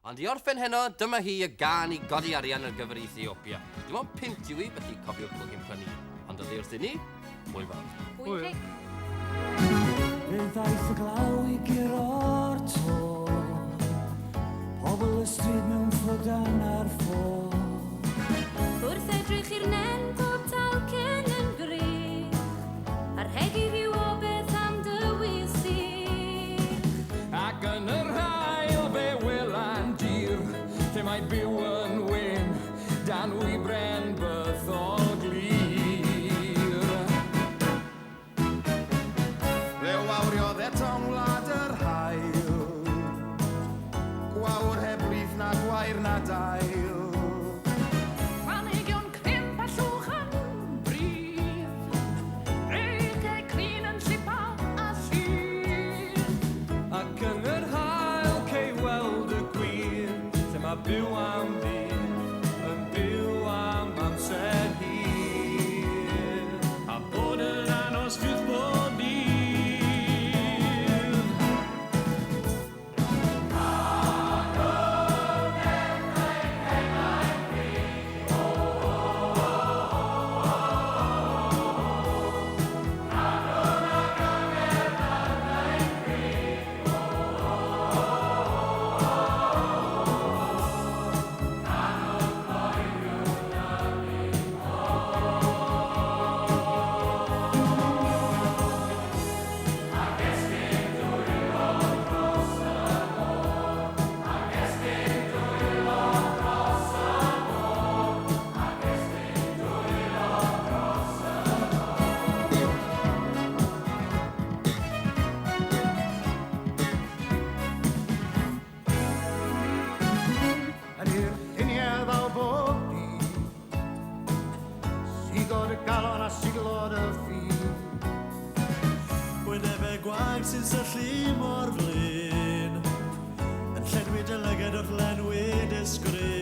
Ond i orffen heno, dyma hi y gan i godi arian ar gyfer Ethiopia. Dim ond pint yw i, beth i cofiwch bod chi'n prynu. Ond oddi wrth i ni, hwyl fawr. Hwyl. Fe ddaeth y glaw i guro'r to, pobl y stryd mewn ffwdan ar ffôn. Wrth edrych i'r nen bob talcen yn grych, a'r hegi rhyw o beth am dywys sydd. Ac yn yr hael fe welan dir, lle mae byw yn wyn, dan wybren bythol glir. Fe wawriodd eto'n wlad yr hael, gwawr heb blith na gwair na dail. Planhigion crymp a llwch yn brif, reigau crin yn llipa a sydd. Ac yn yr hael cei weld y gwir, lle mae byw am fydd, yn byw am amser hir. A bod yn anos fydd bod ni. Yn i'r uniedd o bob dydd, sigod y galon a siglod y ffydd. Wynebau gwag sy'n syllu mor flin, yn llenwi dy lyged wrth lenwi disgrin.